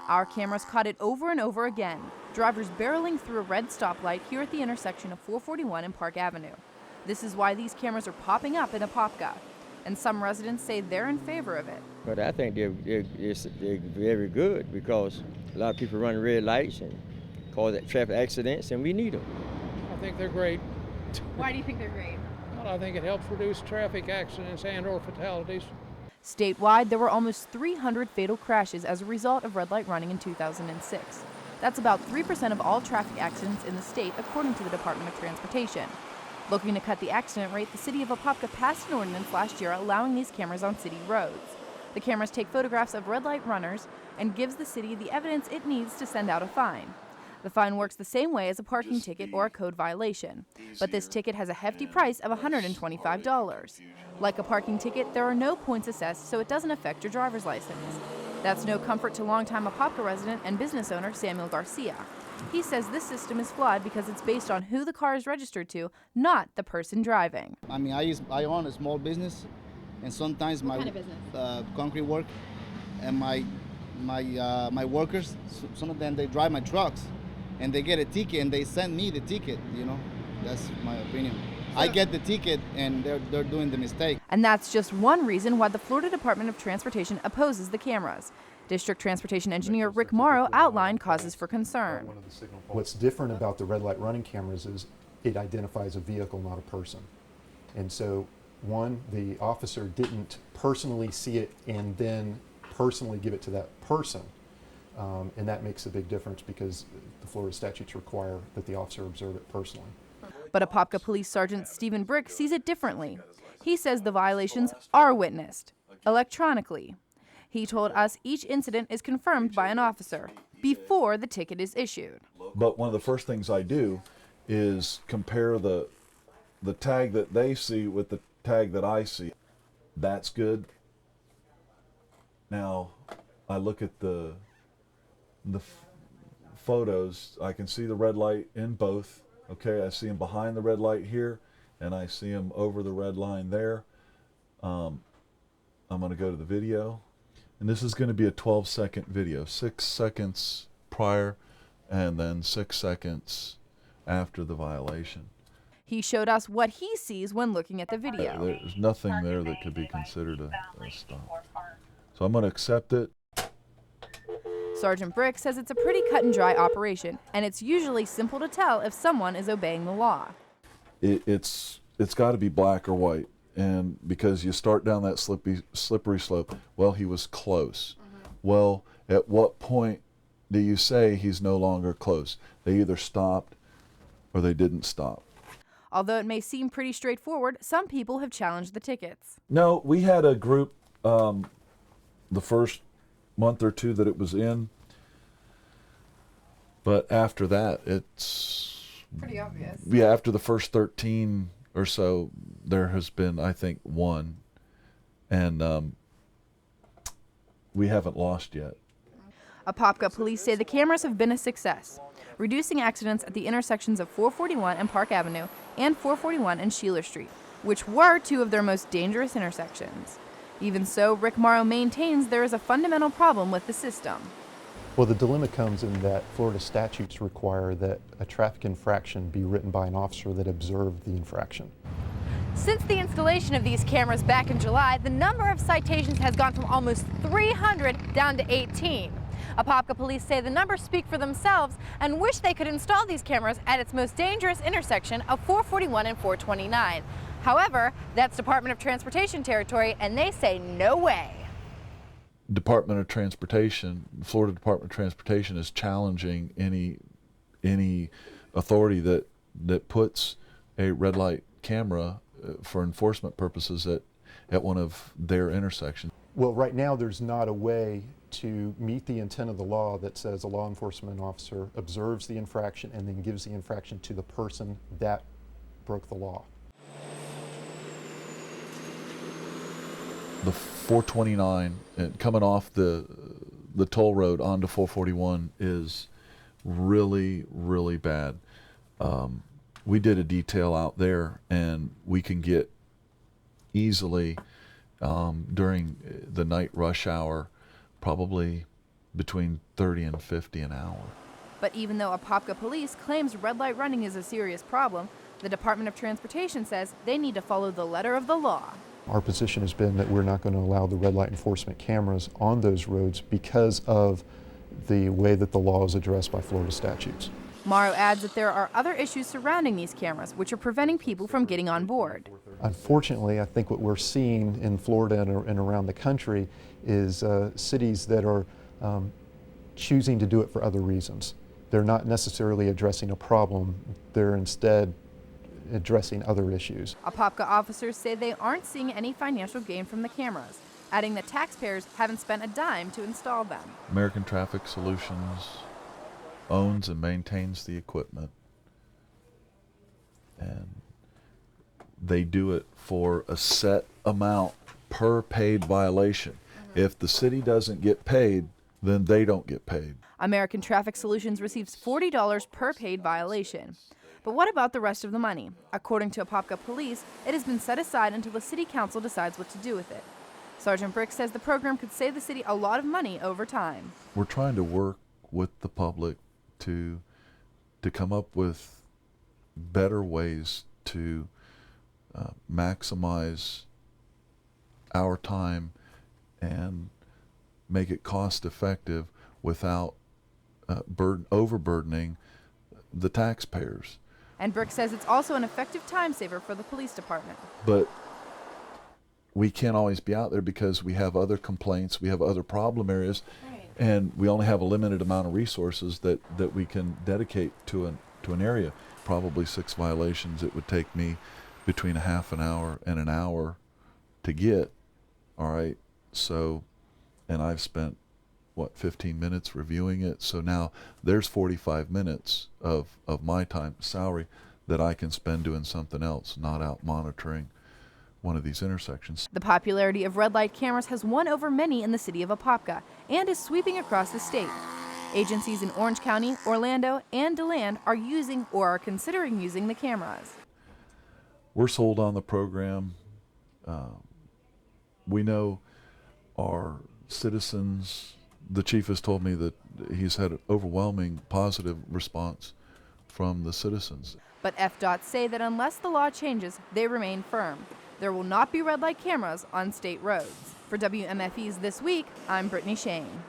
Our cameras caught it over and over again, drivers barreling through a red stoplight here at the intersection of 441 and Park Avenue. This is why these cameras are popping up in Apopka, and some residents say they're in favor of it. But I think they're very good because a lot of people run red lights and cause traffic accidents, and we need them. I think they're great. Why do you think they're great? Well, I think it helps reduce traffic accidents and/or fatalities. Statewide, there were almost 300 fatal crashes as a result of red light running in 2006. That's about 3% of all traffic accidents in the state, according to the Department of Transportation. Looking to cut the accident rate, the city of Apopka passed an ordinance last year allowing these cameras on city roads. The cameras take photographs of red light runners and gives the city the evidence it needs to send out a fine. The fine works the same way as a parking ticket or a code violation, but this ticket has a hefty price of $125. Like a parking ticket, there are no points assessed, so it doesn't affect your driver's license. That's no comfort to longtime Apopka resident and business owner Samuel Garcia. He says this system is flawed because it's based on who the car is registered to, not the person driving. I mean, I own a small business, and sometimes What kind of business? Concrete work, and my workers, some of them, they drive my trucks, and they get a ticket, and they send me the ticket. You know, that's my opinion. I get the ticket, and they're doing the mistake. And that's just one reason why the Florida Department of Transportation opposes the cameras. District Transportation Engineer Rick Morrow outlined causes for concern. What's different about the red light running cameras is it identifies a vehicle, not a person. And so, one, the officer didn't personally see it and then personally give it to that person. And that makes a big difference because the Florida statutes require that the officer observe it personally. But Apopka Police Sergeant Stephen Brick sees it differently. He says the violations are witnessed electronically. He told us each incident is confirmed by an officer before the ticket is issued. But one of the first things I do is compare the tag that they see with the tag that I see. That's good. Now I look at the photos. I can see the red light in both. Okay, I see him behind the red light here, and I see him over the red line there. I'm going to go to the video, and this is going to be a 12-second video, 6 seconds prior and then 6 seconds after the violation. He showed us what he sees when looking at the video. There's nothing there that could be considered a stop. So I'm going to accept it. Sergeant Brick says it's a pretty cut and dry operation, and it's usually simple to tell if someone is obeying the law. It's got to be black or white, and because you start down that slippery slope, well, he was close. Well, at what point do you say he's no longer close? They either stopped or they didn't stop. Although it may seem pretty straightforward, some people have challenged the tickets. No, we had a group the first month or two that it was in, but after that it's pretty obvious. Yeah, after the first 13 or so, there has been, I think, one, and we haven't lost yet. Apopka police say the cameras have been a success, reducing accidents at the intersections of 441 and Park Avenue and 441 and Sheeler Street, which were two of their most dangerous intersections. Even so, Rick Morrow maintains there is a fundamental problem with the system. Well, the dilemma comes in that Florida statutes require that a traffic infraction be written by an officer that observed the infraction. Since the installation of these cameras back in July, the number of citations has gone from almost 300 down to 18. Apopka police say the numbers speak for themselves and wish they could install these cameras at its most dangerous intersection of 441 and 429. However, that's Department of Transportation territory, and they say no way. Department of Transportation, Florida Department of Transportation is challenging any authority that puts a red light camera for enforcement purposes at one of their intersections. Well, right now there's not a way to meet the intent of the law that says a law enforcement officer observes the infraction and then gives the infraction to the person that broke the law. The 429 and coming off the toll road onto 441 is really, really bad. We did a detail out there, and we can get easily during the night rush hour, probably between 30 and 50 an hour. But even though Apopka police claims red light running is a serious problem, the Department of Transportation says they need to follow the letter of the law. Our position has been that we're not going to allow the red light enforcement cameras on those roads because of the way that the law is addressed by Florida statutes. Morrow adds that there are other issues surrounding these cameras which are preventing people from getting on board. Unfortunately, I think what we're seeing in Florida and around the country is cities that are choosing to do it for other reasons. They're not necessarily addressing a problem, they're instead addressing other issues. Apopka officers say they aren't seeing any financial gain from the cameras, adding that taxpayers haven't spent a dime to install them. American Traffic Solutions owns and maintains the equipment, and they do it for a set amount per paid violation. If the city doesn't get paid, then they don't get paid. American Traffic Solutions receives $40 per paid violation. But what about the rest of the money? According to Apopka Police, it has been set aside until the city council decides what to do with it. Sergeant Brick says the program could save the city a lot of money over time. We're trying to work with the public to come up with better ways to maximize our time and make it cost effective without overburdening the taxpayers. And Brick says it's also an effective time saver for the police department. But we can't always be out there because we have other complaints, we have other problem areas, and we only have a limited amount of resources that we can dedicate to an area. Probably 6 violations it would take me between a half an hour and an hour to get. All right, so, and I've spent 15 minutes reviewing it, so now there's 45 minutes of my time salary that I can spend doing something else, not out monitoring one of these intersections. The popularity of red light cameras has won over many in the city of Apopka and is sweeping across the state. Agencies in Orange County, Orlando, and DeLand are using or are considering using the cameras. We're sold on the program. We know our citizens, the chief has told me that he's had an overwhelming positive response from the citizens. But FDOT say that unless the law changes, they remain firm. There will not be red light cameras on state roads. For WMFE's This Week, I'm Brittany Shane.